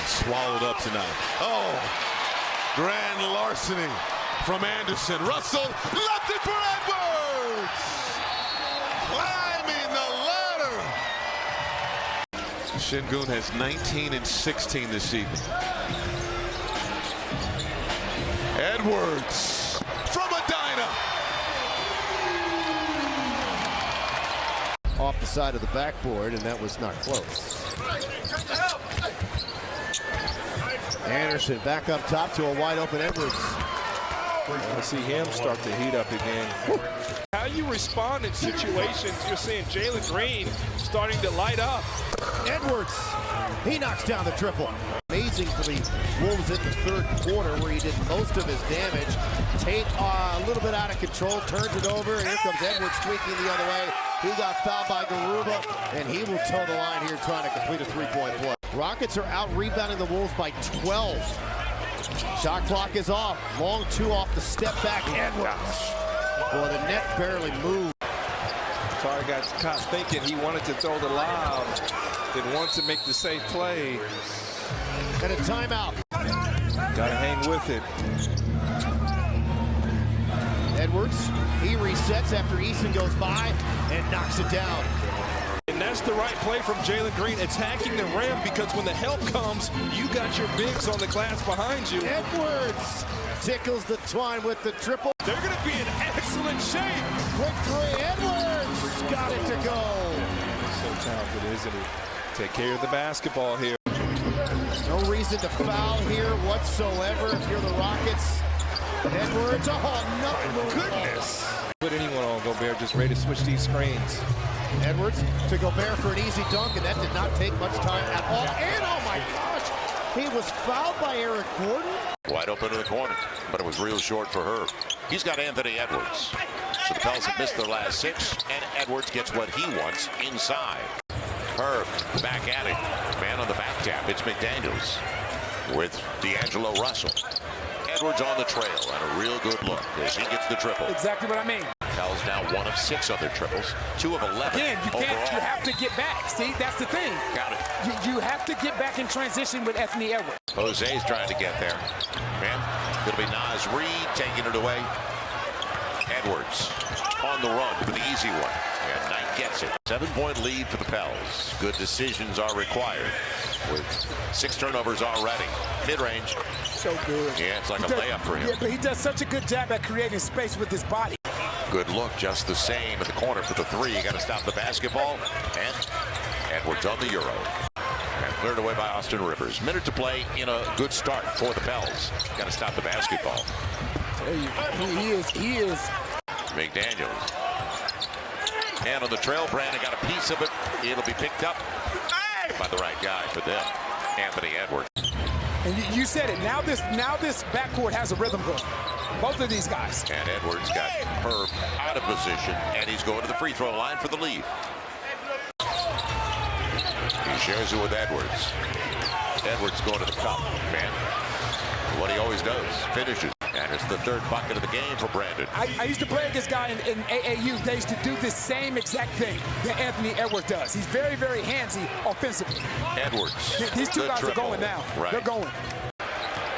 Swallowed up tonight. Oh, grand larceny from Anderson. Russell left it for Edwards! Climbing the ladder! Şengün has 19 and 16 this evening. Edwards from Medina. Off the side of the backboard, and that was not close. Anderson back up top to a wide open Edwards. I see him start to heat up again. How you respond in situations, you're seeing Jalen Green starting to light up. Edwards, he knocks down the triple. Amazing for the Wolves in the third quarter where he did most of his damage. Tate a little bit out of control, turns it over, and here comes Edwards tweaking the other way. He got fouled by Garuba, and he will toe the line here trying to complete a three-point play. Rockets are out rebounding the Wolves by 12. Shot clock is off. Long 2 off the step back. Edwards. Boy, the net barely moved. Sorry, got caught thinking he wanted to throw the lob. Didn't want to make the safe play. And a timeout. Gotta hang with it. Edwards, he resets after Eason goes by and knocks it down. And that's the right play from Jalen Green, attacking the rim, because when the help comes, you got your bigs on the glass behind you. Edwards tickles the twine with the triple. They're going to be in excellent shape. Quick 3, Edwards got it to go. So talented, isn't he? Take care of the basketball here. No reason to foul here whatsoever if you're the Rockets. Edwards, oh, no, goodness. Put anyone on Gobert, just ready to switch these screens. Edwards to Gobert for an easy dunk, and that did not take much time at all. And, oh my gosh, he was fouled by Eric Gordon. Wide open in the corner, but it was real short for Herb. He's got Anthony Edwards. So the Pels have missed their last 6, and Edwards gets what he wants inside. Herb back at it. Man on the back tap. It's McDaniels with D'Angelo Russell. Edwards on the trail, and a real good look as he gets the triple. Exactly what I mean. Pels now 1 of 6 on their triples, 2 of 11 Again, you overall. can't. You have to get back. See, that's the thing. Got it. You have to get back in transition with Anthony Edwards. Jose's trying to get there. Man, it'll be Naz Reid taking it away. Edwards on the run for the easy one. And Knight gets it. 7-point lead for the Pels. Good decisions are required with 6 turnovers already. Mid-range. So good. Yeah, it's like a layup for him. Yeah, but he does such a good job at creating space with his body. Good look, just the same at the corner for the 3. You got to stop the basketball. And Edwards on the Euro. And cleared away by Austin Rivers. Minute to play in a good start for the Pels. Got to stop the basketball. He is. McDaniels. And on the trail, Brandon got a piece of it. It'll be picked up by the right guy for them, Anthony Edwards. And you said it. Now this backcourt has a rhythm going. Both of these guys. And Edwards got Herb out of position, and he's going to the free throw line for the lead. He shares it with Edwards. Edwards going to the cup, man. What he always does, finishes. And it's the 3rd bucket of the game for Brandon. I used to play against guy in AAU. They used to do this same exact thing that Anthony Edwards does. He's very, very handsy offensively. Edwards. These 2 guys are going now. Right. They're going.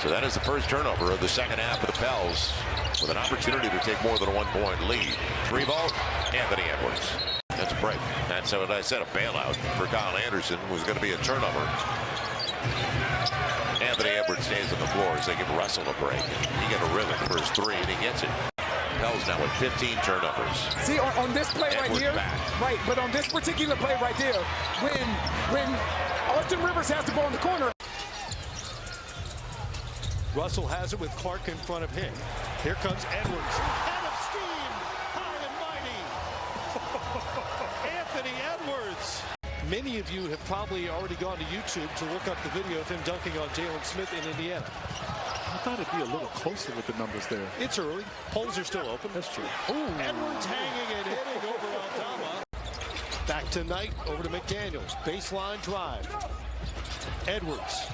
So that is the first turnover of the second half for the Pels with an opportunity to take more than a 1-point lead. 3 ball, Anthony Edwards. That's a break. That's what I said, a bailout for Kyle Anderson was going to be a turnover. Anthony Edwards stays on the floor as they give Russell a break. He got a rhythm for his 3, and he gets it. Pels now with 15 turnovers. See, on this play Edwards right here, back. right, but on this particular play right there, when Austin Rivers has the ball in the corner. Russell has it with Clark in front of him. Here comes Edwards. Head of steam, high and mighty. Anthony Edwards. Many of you have probably already gone to YouTube to look up the video of him dunking on Jalen Smith in Indiana. I thought it'd be a little closer with the numbers there. It's early. Polls are still open. That's true. Ooh. Edwards hanging and hitting over Aldama. Back to Knight, over to McDaniels. Baseline drive. Edwards.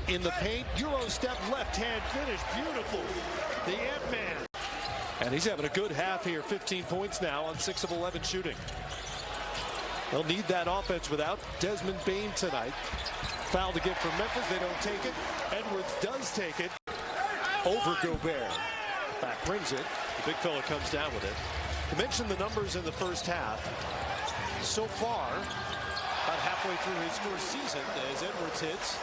In the paint, Euro step, left-hand finish, beautiful. The Ant-Man. And he's having a good half here, 15 points now on 6 of 11 shooting. They'll need that offense without Desmond Bane tonight. Foul to give from Memphis, they don't take it. Edwards does take it. Over Gobert. Back brings it. The big fella comes down with it. To mention the numbers in the first half, so far, about halfway through his first season, as Edwards hits.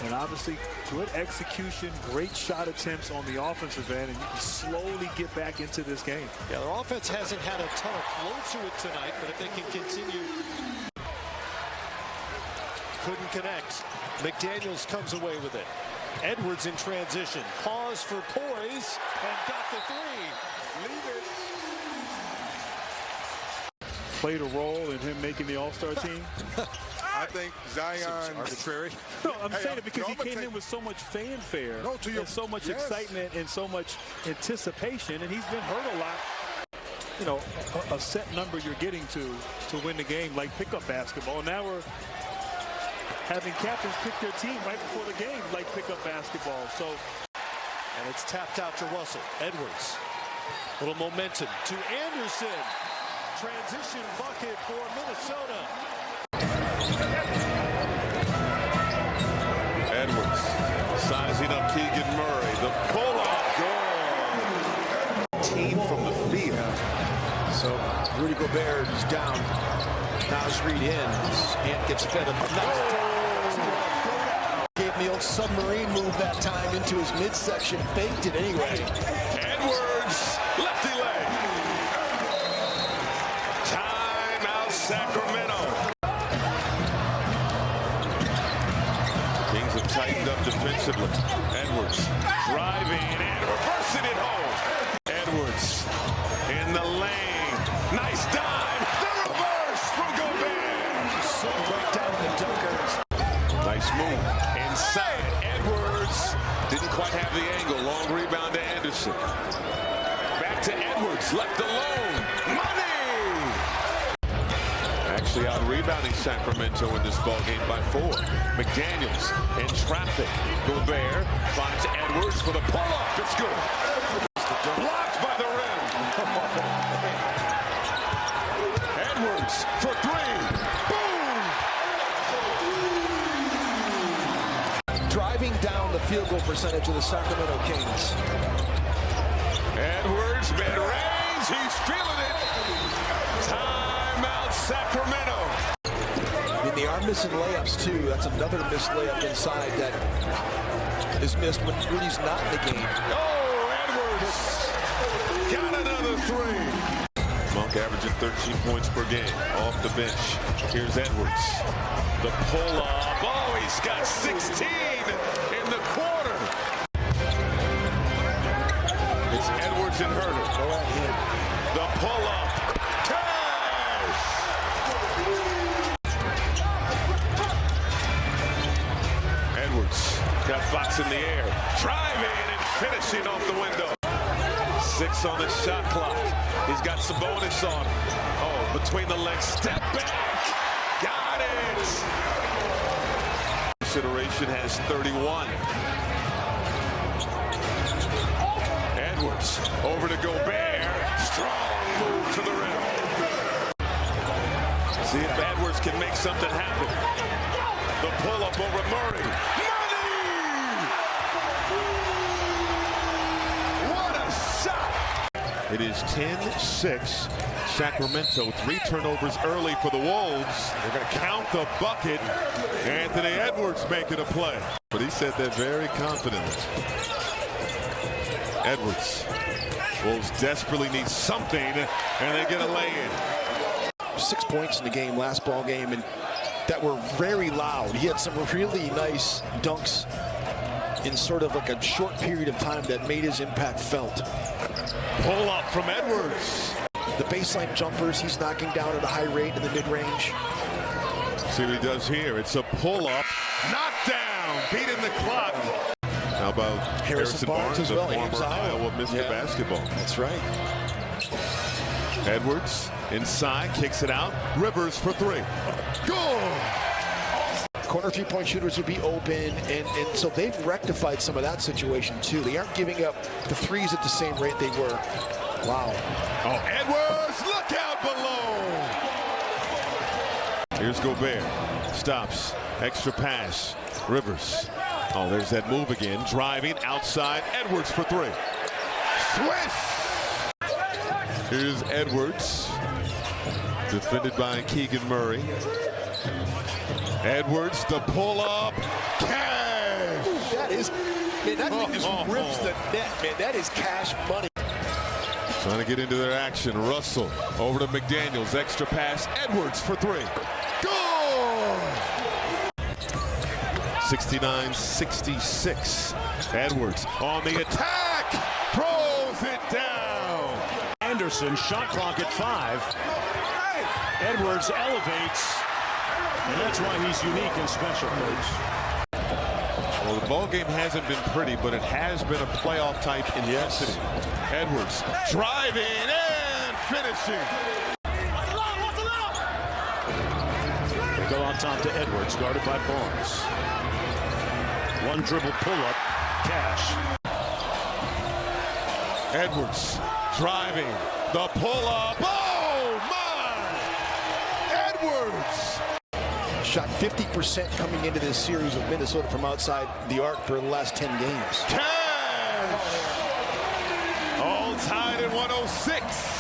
And obviously, good execution, great shot attempts on the offensive end, and you can slowly get back into this game. Yeah, their offense hasn't had a ton of flow to it tonight, but if they can continue. Couldn't connect. McDaniels comes away with it. Edwards in transition. Pause for poise, and got the 3. Leave it. Played a role in him making the All-Star team. I think Zion. Arbitrary. No, I'm saying it because he came in with so much fanfare, and so much excitement, and so much anticipation, and he's been hurt a lot. You know, a set number you're getting to win the game, like pickup basketball. Now we're having captains pick their team right before the game, like pickup basketball. So, and it's tapped out to Russell. Edwards. Little momentum to Anderson. Transition bucket for Minnesota. Edwards sizing up Keegan Murray. The pull-off goal. Team from the field. So Rudy Gobert is down. Naz Reid in. Ant gets fed up. Gave me the old submarine move that time into his midsection. Faked it anyway. Edwards, lefty leg. Timeout, Sacramento. defensively. Edwards driving and reversing it home. Edwards in the lane. Nice dive. The reverse from Gobert. Right down the dunkers. Nice move. Inside. Edwards didn't quite have the angle. Long rebound to Anderson. Back to Edwards. Left alone. Money! Actually out rebounding Sacramento in this ball game by 4. McDaniels in traffic. Gobert finds Edwards for the pull-up. It's good. Blocked by the rim. Edwards for 3. Boom! Driving down the field goal percentage of the Sacramento Kings. Edwards mid-range. He's feeling it. Timeout Sacramento. I mean, they are missing layups too. That's another missed layup inside that is missed when Rudy's not in the game. Oh, Edwards got another 3. Monk averaging 13 points per game off the bench. Here's Edwards. The pull-up. Oh, he's got 16 in the quarter. It's Edwards and Herter. Go at him. The pull-up. Cash! Edwards got Fox in the air. Driving and finishing off the window. 6 on the shot clock. He's got Sabonis on. Oh, between the legs. Step back. Got it. Consideration has 31. Edwards over to Gobert. Strong move to the rim. See if Edwards can make something happen. The pull-up over Murray. What a shot! It is 10-6. Sacramento, 3 turnovers early for the Wolves. They're going to count the bucket. Anthony Edwards making a play. But he said that very confidently. Edwards. Wolves desperately need something, and they get a lay-in. 6 points in the game, last ball game, and that were very loud. He had some really nice dunks in sort of like a short period of time that made his impact felt. Pull up from Edwards. The baseline jumpers he's knocking down at a high rate in the mid-range. See what he does here. It's a pull-up. Knockdown. Beating the clock. How about Harrison Barnes as well? Former Iowa Mr. Basketball. That's right. Edwards inside, kicks it out. Rivers for 3. Goal! Corner three-point shooters would be open, and so they've rectified some of that situation too. They aren't giving up the threes at the same rate they were. Wow. Oh, Edwards, look out below! Here's Gobert. Stops. Extra pass. Rivers. Oh, there's that move again. Driving outside. Edwards for 3. Swish! Here's Edwards. Defended by Keegan Murray. Edwards, the pull-up. Cash! That is, man, that thing just rips the net, man. That is cash money. Trying to get into their action. Russell over to McDaniels. Extra pass. Edwards for 3. Goal! 69-66. Edwards on the attack. Throws it down. Anderson, shot clock at 5. Edwards elevates, and that's why he's unique and special, Coach. Well, the ball game hasn't been pretty, but it has been a playoff type intensity. Edwards driving and finishing. They go on top to Edwards, guarded by Barnes. One dribble pull-up, Cash. Edwards driving, the pull-up. Oh, my! Edwards! Shot 50% coming into this series of Minnesota from outside the arc for the last 10 games. Cash! All tied at 106.